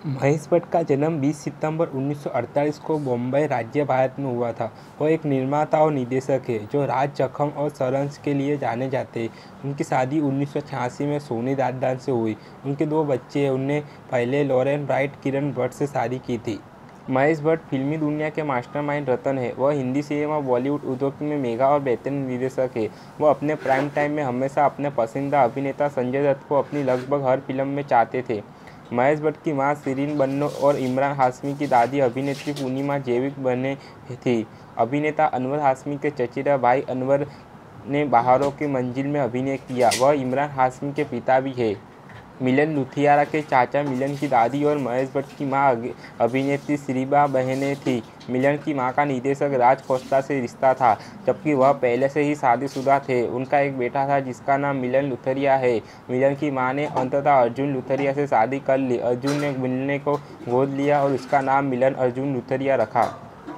महेश भट्ट का जन्म 20 सितंबर 1948 को बॉम्बे राज्य भारत में हुआ था। वह एक निर्माता और निर्देशक हैं जो राज, जखम और सारांश के लिए जाने जाते हैं। उनकी शादी 1986 में सोनी दादडान से हुई। उनके दो बच्चे हैं। उन्हें पहले लॉरेन ब्राइट किरण भट्ट से शादी की थी। महेश भट्ट फिल्मी दुनिया के मास्टरमाइंड रतन है। वह हिंदी सिनेमा, बॉलीवुड उद्योग में मेगा और बेहतरीन निर्देशक है। वह अपने प्राइम टाइम में हमेशा अपने पसंदीदा अभिनेता संजय दत्त को अपनी लगभग हर फिल्म में चाहते थे। महेश भट्ट की मां शिरीन बन्नो और इमरान हाशमी की दादी अभिनेत्री पूर्णिमा जैविक बने थी। अभिनेता अनवर हाशमी के चचेरा भाई अनवर ने बहारों की मंजिल में अभिनय किया। वह इमरान हाशमी के पिता भी है। मिलन लुथियारा के चाचा मिलन की दादी और महेश भट्ट की मां अभिनेत्री श्रीबा बहनें थी। मिलन की मां का निर्देशक राज खोसला से रिश्ता था, जबकि वह पहले से ही शादीशुदा थे। उनका एक बेटा था जिसका नाम मिलन लुथरिया है। मिलन की मां ने अंततः अर्जुन लुथरिया से शादी कर ली। अर्जुन ने मिलन को गोद लिया और उसका नाम मिलन अर्जुन लुथरिया रखा।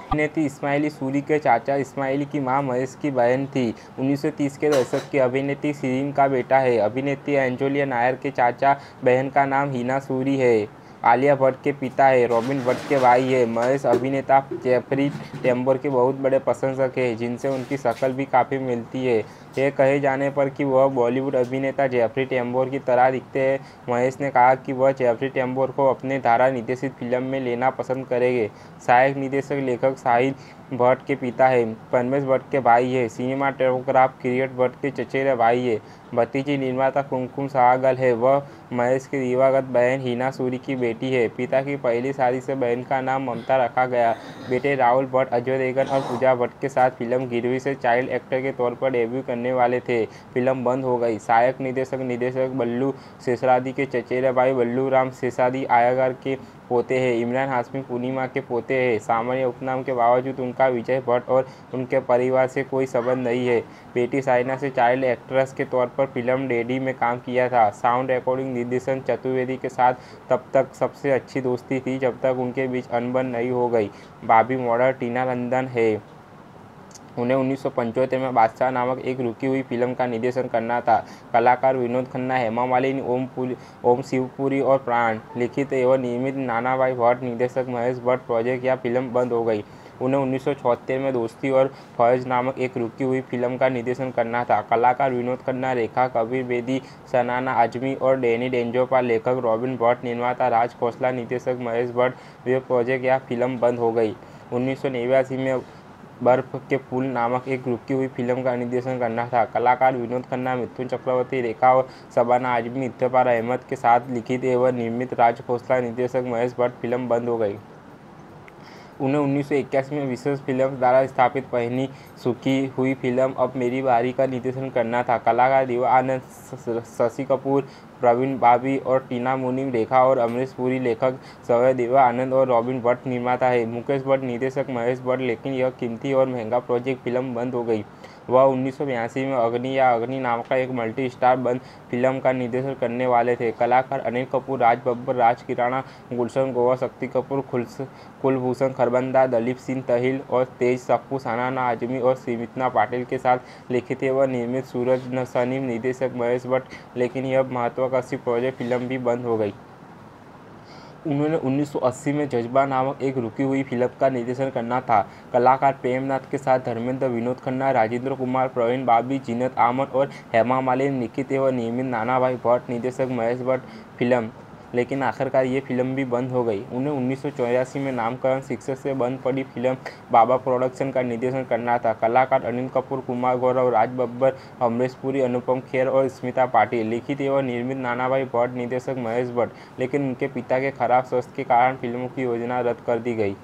अभिनेत्री इस्माइली सूरी के चाचा इस्माइली की मां महेश की बहन थी। 1930 के दशक की अभिनेत्री शिरीन का बेटा है। अभिनेत्री एंजोलिया नायर के चाचा बहन का नाम हिना सूरी है। आलिया भट्ट के पिता है। रॉबिन भट्ट के भाई है। महेश अभिनेता जेफरी टेम्बोर के बहुत बड़े प्रशंसक हैं, जिनसे उनकी शक्ल भी काफ़ी मिलती है। यह कहे जाने पर कि वह बॉलीवुड अभिनेता जेफरी टेम्बोर की तरह दिखते हैं, महेश ने कहा कि वह जेफरी टेम्बोर को अपने द्वारा निर्देशित फिल्म में लेना पसंद करेंगे। सहायक निर्देशक लेखक शाहिद भट्ट के पिता है। परमेश भट्ट के भाई है। सिनेमाटोग्राफ किरीट भट्ट के चचेरे भाई है। भतीजी निर्माता कुमकुम सहगल है। वह महेश की दिवंगत बहन हिना सूरी की बेटी है। पिता की पहली शादी से बहन का नाम ममता रखा गया। बेटे राहुल भट्ट अजय देवगन और पूजा भट्ट के साथ फिल्म गिरवी से चाइल्ड एक्टर के तौर पर डेब्यू करने वाले थे। फिल्म बंद हो गई। सहायक निर्देशक बल्लू सेसादी के चचेरे भाई बल्लू राम सेसादी आयगर के पोते हैं। इमरान हाशमी पूर्णिमा के पोते हैं। सामान्य उपनाम के बावजूद उनका विजय भट्ट और उनके परिवार से कोई संबंध नहीं है। बेटी साइना से चाइल्ड एक्ट्रेस के तौर पर फिल्म डैडी में काम किया था। साउंड रिकॉर्डिंग निर्देशन चतुर्वेदी के साथ तब तक सबसे अच्छी दोस्ती थी जब तक उनके बीच अनबन नहीं हो गई। भाभी मॉडल टीना लंदन है। उन्हें 1975 में बादशाह नामक एक रुकी हुई फिल्म का निर्देशन करना था। कलाकार विनोद खन्ना, हेमा मालिनी, ओम शिवपुरी और प्राण। लिखित एवं निर्मित नाना भाई भट्ट, निर्देशक महेश भट्ट। प्रोजेक्ट या फिल्म बंद हो गई। उन्हें 1976 में दोस्ती और फौज नामक एक रुकी हुई फिल्म का निर्देशन करना था। कलाकार विनोद खन्ना, रेखा कबीर बेदी, सनाना आजमी और डैनी डेंजोपा। लेखक रॉबिन भट्ट, निर्माता राज खोसला, निर्देशक महेश भट्ट। वे प्रोजेक्ट या फिल्म बंद हो गई। 1989 में बर्फ के पुल नामक एक रुकी हुई फिल्म का निर्देशन करना था। कलाकार विनोद खन्ना, मिथुन चक्रवर्ती, रेखा और शबाना आजमी, इत्तेफार अहमद के साथ लिखित एवं निर्मित राज खोसला, निर्देशक महेश भट्ट। फिल्म बंद हो गई। उन्हें 1981 में विशेष फिल्म्स द्वारा स्थापित पहली सूखी हुई फिल्म अब मेरी बारी का निर्देशन करना था। कलाकार दिवा आनंद, शशि कपूर, प्रवीण बाबी और टीना मुनीम। रेखा और अमरीश पुरी। लेखक सवय देवा आनंद और रॉबिन भट्ट। निर्माता है मुकेश भट्ट, निर्देशक महेश भट्ट। लेकिन यह कीमती और महंगा प्रोजेक्ट फिल्म बंद हो गई। वह 1982 में अग्नि या अग्नि नाम का एक मल्टी स्टार बंद फिल्म का निर्देशन करने वाले थे। कलाकार अनिल कपूर, राज बब्बर, राज किराणा, गुलशन ग्रोवर, शक्ति कपूर, कुलभूषण खरबंदा, दलीप सिंह तहिल और तेज सक्कू, सनाना आजमी और स्मिता पाटिल के साथ लिखित व निर्मित सूरज सनी, निर्देशक महेश भट्ट। लेकिन यह महत्वाकांक्षी प्रोजेक्ट फिल्म भी बंद हो गई। उन्होंने 1980 में जज्बा नामक एक रुकी हुई फिल्म का निर्देशन करना था। कलाकार प्रेमनाथ के साथ धर्मेंद्र, विनोद खन्ना, राजेंद्र कुमार, प्रवीण बाबी, जीनत आमन और हेमा मालिनी। लिखित एवं निर्मित नाना भाई भट्ट, निर्देशक महेश भट्ट। फिल्म लेकिन आखिरकार ये फिल्म भी बंद हो गई। उन्हें 1984 में नामकरण शिक्षक से बंद पड़ी फिल्म बाबा प्रोडक्शन का निर्देशन करना था। कलाकार अनिल कपूर, कुमार गौरव, राज बब्बर, अमरीश पुरी, अनुपम खेर और स्मिता पाटिल। लिखित एवं निर्मित नाना भाई भट्ट, निर्देशक महेश भट्ट। लेकिन उनके पिता के खराब स्वास्थ्य के कारण फिल्मों की योजना रद्द कर दी गई।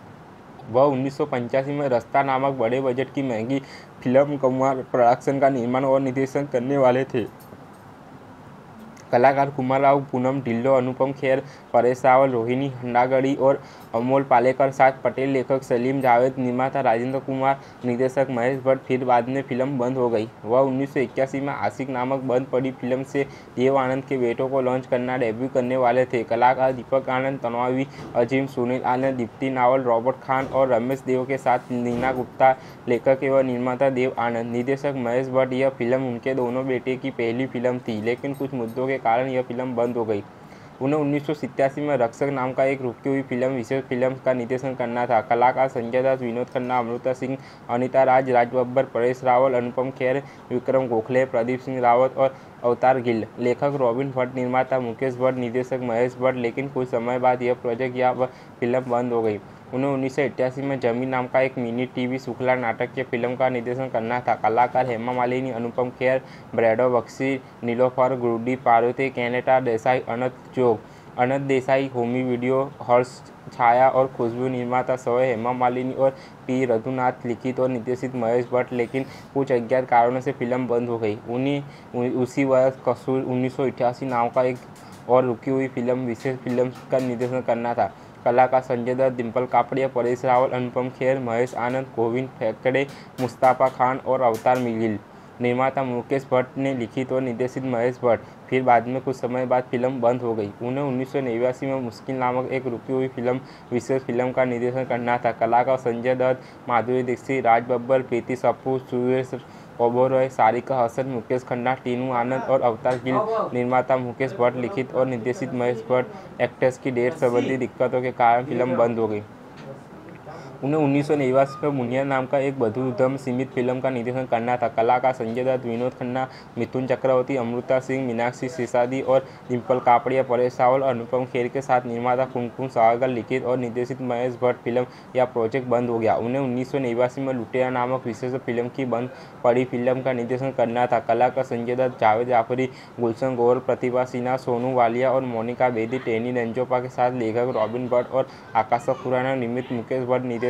वह 1985 में रास्ता नामक बड़े बजट की महंगी फिल्म कुमार प्रोडक्शन का निर्माण और निर्देशन करने वाले थे। कलाकार कुमार राव, पूनम ढिल्लों, अनुपम खेर, परेश रावल, रोहिणी हंडागड़ी और अमोल पालेकर साथ पटेल। लेखक सलीम जावेद, निर्माता राजेंद्र कुमार, निर्देशक महेश भट्ट। फिर बाद में फिल्म बंद हो गई। वह 1981 में आशिक नामक बंद पड़ी फिल्म से देव आनंद के बेटों को लॉन्च करना डेब्यू करने वाले थे। कलाकार दीपक आनंद, तन्वी अजीम, सुनील आनंद, दीप्ति नावल, रॉबर्ट खान और रमेश देव के साथ नीना गुप्ता। लेखक एवं निर्माता देव आनंद, निर्देशक महेश भट्ट। यह फिल्म उनके दोनों बेटे की पहली फिल्म थी, लेकिन कुछ मुद्दों के कारण यह फिल्म बंद हो गई। उन्हें 1987 में रक्षक नाम का एक रुकी हुई फिल्म विशेष फिल्म का निर्देशन करना था। कलाकार संजय दत्त, विनोद खन्ना, अमृता सिंह, अनीता राज, राज बब्बर, परेश रावल, अनुपम खेर, विक्रम गोखले, प्रदीप सिंह रावत और अवतार गिल। लेखक रॉबिन भट्ट, निर्माता मुकेश भट्ट, निर्देशक महेश भट्ट। लेकिन कुछ समय बाद यह प्रोजेक्ट या फिल्म बंद हो गई। उन्हें 1988 में जमीन नाम का एक मिनी टीवी श्रृंखला नाटक की फिल्म का निर्देशन करना था। कलाकार हेमा मालिनी, अनुपम खेर, ब्रैडो बख्शी, नीलोफर गुरुडी, पार्वती कैनेटा देसाई, अनंत देसाई, होमी वीडियो, हर्ष छाया और खुशबू। निर्माता स्वयं हेमा मालिनी और पी रघुनाथ। लिखित और निर्देशित महेश भट्ट। लेकिन कुछ अज्ञात कारणों से फिल्म बंद हो गई। उसी वर्ष कसूर 1988 नाम का एक और रुकी हुई फिल्म विशेष फिल्म का निर्देशन करना था। कलाकार संजय दत्त, डिम्पल कापड़िया, परेश रावल, अनुपम खेर, महेश आनंद, गोविंद फेकड़े, मुस्तफा खान और अवतार गिल। निर्माता मुकेश भट्ट ने लिखित और निर्देशित महेश भट्ट। फिर बाद में कुछ समय बाद फिल्म बंद हो गई। उन्हें 1989 में मुश्किल नामक एक रुकी हुई फिल्म विशेष फिल्म का निर्देशन करना था। कलाकार संजय दत्त, माधुरी दीक्षित, राज बब्बर, प्रीति सप्पू, सुरेश ओबेरॉय, सारिका हसन, मुकेश खन्ना, टीनू आनंद और अवतार गिल। निर्माता मुकेश भट्ट। लिखित और निर्देशित महेश भट्ट। एक्टर्स की डेट संबंधी दिक्कतों के कारण फिल्म बंद हो गई। उन्हें 1989 में मुनिया नाम का एक बधु उद्यम सीमित फिल्म का निर्देशन करना था। कलाकार संजय दत्त, विनोद खन्ना, मिथुन चक्रवर्ती, अमृता सिंह, मीनाक्षी सिसोदिया और डिम्पल कापड़िया, परेश रावल और अनुपम खेर के साथ। निर्माता कुमकुम सहगल। लिखित और निर्देशित महेश भट्ट। फिल्म या प्रोजेक्ट बंद हो गया। उन्हें 1989 में लुटेरा नामक विशेष फिल्म की बंद पड़ी फिल्म का निर्देशन करना था। कलाकार संजय दत्त, जावेद जाफरी, गुलशन गौहर, प्रतिभा सिन्हा, सोनू वालिया और मोनिका बेदी। टेनी रंजोपा के साथ लेखक रॉबिन भट्ट और आकाश खुराना। निर्मित मुकेश भट्ट, निर्देशक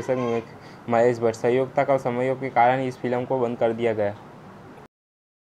महेश भट्ट। सहयोगिता का संयोग के कारण इस फिल्म को बंद कर दिया गया।